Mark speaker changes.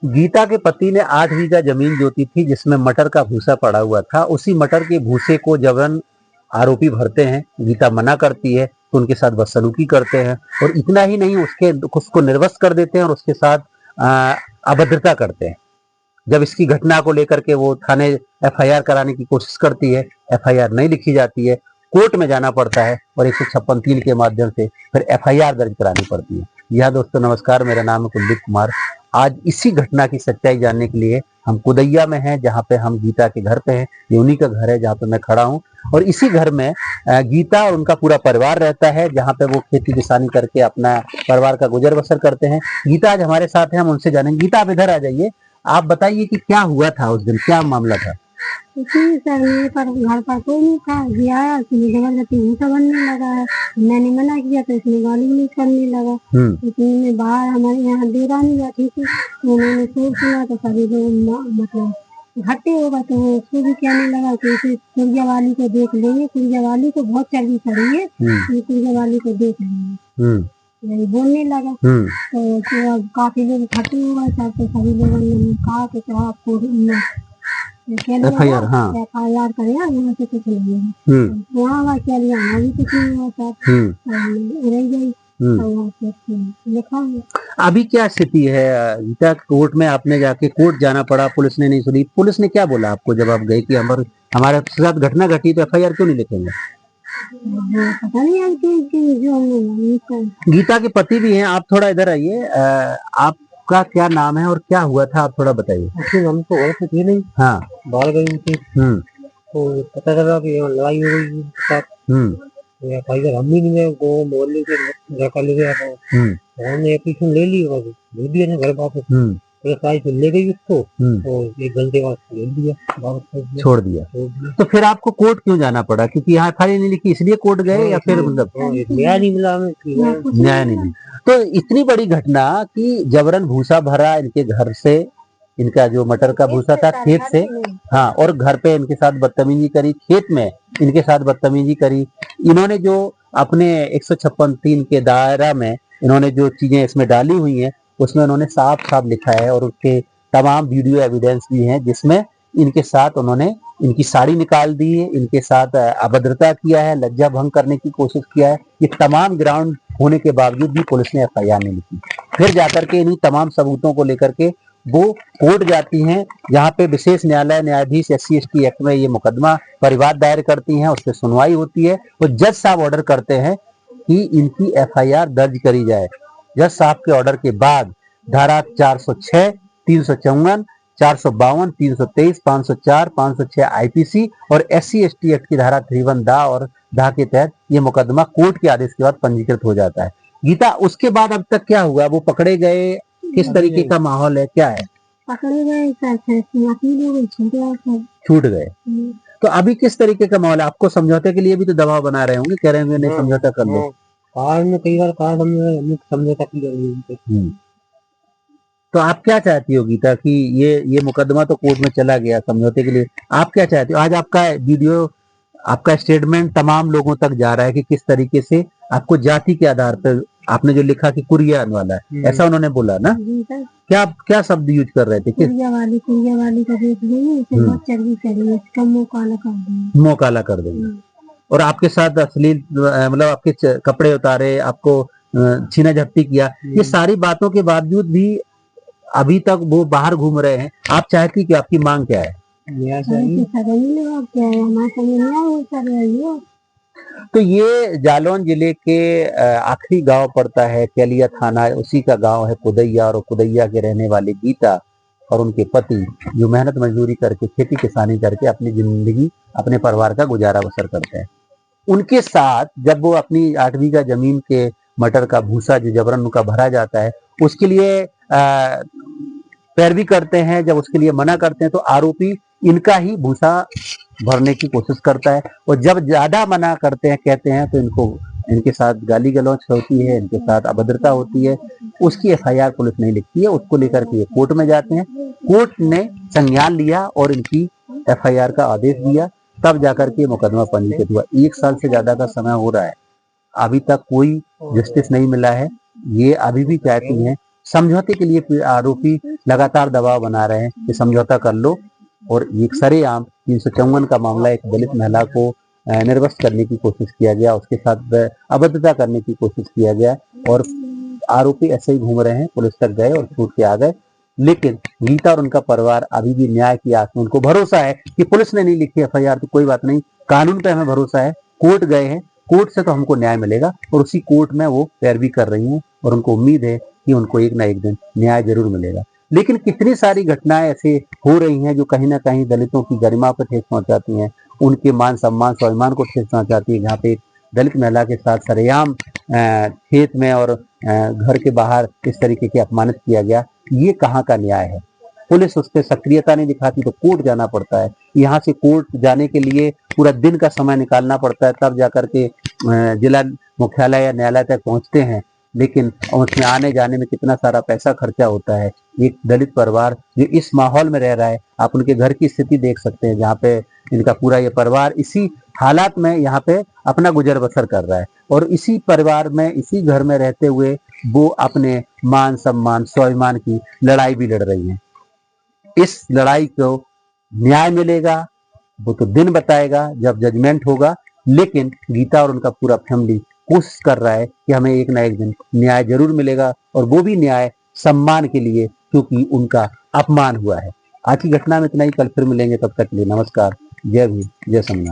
Speaker 1: गीता के पति ने 8 बीघा जमीन जोती थी जिसमें मटर का भूसा पड़ा हुआ था। उसी मटर के भूसे को जबरन आरोपी भरते हैं। गीता मना करती है तो उनके साथ बदसलूकी करते हैं और इतना ही नहीं उसको निर्वस्त कर देते हैं और उसके साथ अभद्रता करते हैं। जब इसकी घटना को लेकर के वो थाने एफआईआर कराने की कोशिश करती है, एफआईआर नहीं लिखी जाती है, कोर्ट में जाना पड़ता है और 156(3) के माध्यम से फिर एफआईआर दर्ज करानी पड़ती है। यह दोस्तों नमस्कार, मेरा नाम है कुलदीप कुमार। आज इसी घटना की सच्चाई जानने के लिए हम कुदैया में हैं, जहाँ पे हम गीता के घर पे हैं। ये उन्हीं का घर है जहाँ पे मैं खड़ा हूँ और इसी घर में गीता और उनका पूरा परिवार रहता है, जहाँ पे वो खेती किसानी करके अपना परिवार का गुजर बसर करते हैं। गीता आज हमारे साथ है, हम उनसे जानेंगे। गीता, आप इधर आ जाइए। आप बताइए कि क्या हुआ था उस दिन, क्या मामला था?
Speaker 2: सर मेरे पर घर पर कोई नहीं था, ये आया इसमें जबरदस्ती भूसा बनने लगा है। मैंने मना किया तो इसमें गाली गलौज करने लगा। इसमें बाहर हमारे यहाँ देवरानी बैठी थी तो उन्होंने शोर सुना तो सभी लोग मतलब इकट्ठे हो गए, तो वो उसको भी कहने लगा कि इसे कुरिया वाली को देख लेंगे, कुरिया वाली को बहुत चर्बी चढ़ी है, ये कुरिया वाली को देख लेंगे, यही बोलने लगा। तो काफी लोग इकट्ठे हो गए सर, तो सभी लोगों ने कहा कि तो आपको
Speaker 1: एफआईआर, हाँ
Speaker 2: एफआईआर करें, यहाँ से कुछ नहीं है। यहाँ क्या लिया, हमारा भी कुछ नहीं हुआ सर, रह गई लिखा है।
Speaker 1: अभी क्या स्थिति है गीता? कोर्ट में आपने जाके कोर्ट जाना पड़ा, पुलिस ने नहीं सुनी। पुलिस ने क्या बोला आपको जब आप गए कि हमारे साथ घटना घटी तो एफआईआर क्यों नहीं लिखेंगे?
Speaker 2: पता नहीं है कि
Speaker 1: गीता के पति भी हैं, आप थोड़ा इधर आइए। आपका क्या नाम है और क्या हुआ था, आप थोड़ा बताइए।
Speaker 2: हम तो ऐसे थे नहीं,
Speaker 1: हाँ,
Speaker 2: बाहर गई थी तो पता चला कि लड़ाई हो गई। भाई हम भी नहीं गए, वो मोहल्ले के लड़का ले गया था, हमने एप्लीकेशन ले ली और दे दिया ना घर वापस। तो ले गई उसको तो 1 घंटे बाद
Speaker 1: छोड़ दिया। तो फिर आपको कोर्ट क्यों जाना पड़ा? क्योंकि यहाँ एफआईआर नहीं लिखी इसलिए कोर्ट गए, या फिर मतलब
Speaker 2: न्याय नहीं मिला हमें?
Speaker 1: न्याय नहीं मिला। तो इतनी बड़ी घटना कि जबरन भूसा भरा इनके घर से, इनका जो मटर का भूसा था खेत से, हाँ, और घर पे इनके साथ बदतमीजी करी, खेत में इनके साथ बदतमीजी करी। इन्होंने जो अपने 156(3) के दायरा में इन्होंने जो चीजें इसमें डाली हुई हैं उसमें उन्होंने साफ साफ लिखा है और उसके तमाम वीडियो एविडेंस भी हैं, जिसमें इनके साथ उन्होंने इनकी साड़ी निकाल दी है, इनके साथ अभद्रता किया है, लज्जा भंग करने की कोशिश किया है। ये तमाम ग्राउंड होने के बावजूद भी पुलिस ने एफआईआर नहीं लिखी। फिर जाकर के इन्हीं तमाम सबूतों को लेकर के वो कोर्ट जाती हैं, जहाँ पे विशेष न्यायालय न्यायाधीश SC/ST एक्ट में ये मुकदमा परिवाद दायर करती हैं, उस पर सुनवाई होती है। तो जज साहब ऑर्डर करते हैं कि इनकी एफआईआर दर्ज करी जाए। जज साहब के ऑर्डर के बाद धारा 406, 354, 452, 323, 504, 506 IPC और SC/ST एक्ट की धारा 31 दा और धा के तहत ये मुकदमा कोर्ट के आदेश के बाद पंजीकृत हो जाता है। गीता, उसके बाद अब तक क्या हुआ? वो पकड़े गए, किस तरीके का माहौल है, क्या है?
Speaker 2: पकड़े गए,
Speaker 1: छूट गए। तो अभी किस तरीके का माहौल है? आपको समझौते के लिए भी तो दबाव बना रहे होंगे, कह रहे होंगे नहीं समझौता कर लो।
Speaker 2: कई बार समझौता की।
Speaker 1: तो आप क्या चाहती हो गीता कि ये मुकदमा तो कोर्ट में चला गया समझौते के लिए, आप क्या चाहती हो? आज आपका वीडियो, आपका स्टेटमेंट तमाम लोगों तक जा रहा है कि किस तरीके से आपको जाति के आधार पर, आपने जो लिखा कि कुरिया वाला है, ऐसा उन्होंने बोला ना? क्या क्या शब्द यूज कर रहे थे?
Speaker 2: कुरिया वाली को देख लेंगे, इसे बहुत चर्बी चढ़ी है, इसका मुंह काला कर देंगे।
Speaker 1: मुंह काला कर देंगे। और आपके साथ अश्लील मतलब आपके कपड़े उतारे, आपको छीना झपटी किया, ये सारी बातों के बावजूद भी अभी तक वो बाहर घूम रहे हैं। आप चाहती कि आपकी मांग क्या है? तो ये जालौन जिले के आखिरी गांव पड़ता है, केलिया थाना, उसी का गांव है कुदैया, और कुदैया के रहने वाले गीता और उनके पति जो मेहनत मजदूरी करके खेती किसानी करके अपनी जिंदगी, अपने परिवार का गुजारा बसर करते हैं। उनके साथ जब वो अपनी 8 बीघा जमीन के मटर का भूसा जो जबरन उनका भरा जाता है, उसके लिए पैरवी करते हैं, जब उसके लिए मना करते हैं तो आरोपी इनका ही भूसा भरने की कोशिश करता है, और जब ज्यादा मना करते हैं, कहते हैं, तो इनके साथ गाली गलौज होती है, इनके साथ अभद्रता होती है। उसकी एफआईआर पुलिस नहीं लिखती है, उसको लेकर के कोर्ट में जाते हैं। कोर्ट ने संज्ञान लिया और इनकी एफआईआर का आदेश दिया, तब जाकर के मुकदमा पंजीकृत हुआ। 1 साल से ज्यादा का समय हो रहा है, अभी तक कोई जस्टिस नहीं मिला है। ये अभी भी चाहती हैं समझौते के लिए आरोपी लगातार दबाव बना रहे हैं कि समझौता कर लो। और ये सरेआम 354 का मामला, एक दलित महिला को निर्वस्त्र करने की कोशिश किया गया, उसके साथ अभद्रता करने की कोशिश किया गया और आरोपी ऐसे ही घूम रहे हैं। पुलिस तक गए और छूट के आ गए। लेकिन गीता और उनका परिवार अभी भी न्याय की आस में, उनको भरोसा है कि पुलिस ने नहीं लिखी एफआईआर तो कोई बात नहीं, कानून पे हमें भरोसा है, कोर्ट गए हैं, कोर्ट से तो हमको न्याय मिलेगा। और उसी कोर्ट में वो पैरवी कर रही हैं और उनको उम्मीद है कि उनको एक ना एक दिन न्याय जरूर मिलेगा। लेकिन कितनी सारी घटनाएं ऐसे हो रही हैं जो कहीं ना कहीं दलितों की गरिमा पर ठेस पहुंचाती हैं, उनके मान सम्मान स्वाभिमान को ठेस पहुंचाती है। जहाँ पे एक दलित महिला के साथ सरेआम खेत में और घर के बाहर इस तरीके के अपमानित किया गया, ये कहाँ का न्याय है? पुलिस उस पर सक्रियता नहीं दिखाती तो कोर्ट जाना पड़ता है। यहाँ से कोर्ट जाने के लिए पूरा दिन का समय निकालना पड़ता है, तब जाकर के जिला मुख्यालय या न्यायालय तक पहुंचते हैं। लेकिन उसमें आने जाने में कितना सारा पैसा खर्चा होता है। एक दलित परिवार जो इस माहौल में रह रहा है, आप उनके घर की स्थिति देख सकते हैं, जहाँ पे इनका पूरा ये परिवार इसी हालात में यहाँ पे अपना गुजर बसर कर रहा है। और इसी परिवार में, इसी घर में रहते हुए वो अपने मान सम्मान स्वाभिमान की लड़ाई भी लड़ रही हैं। इस लड़ाई को न्याय मिलेगा वो तो दिन बताएगा जब जजमेंट होगा। लेकिन गीता और उनका पूरा फैमिली कोशिश कर रहा है कि हमें एक ना एक दिन न्याय जरूर मिलेगा, और वो भी न्याय सम्मान के लिए, क्योंकि उनका अपमान हुआ है। आज की घटना में इतना ही, कल फिर मिलेंगे, तब तक के लिए नमस्कार, जय भीम, जय संविधान।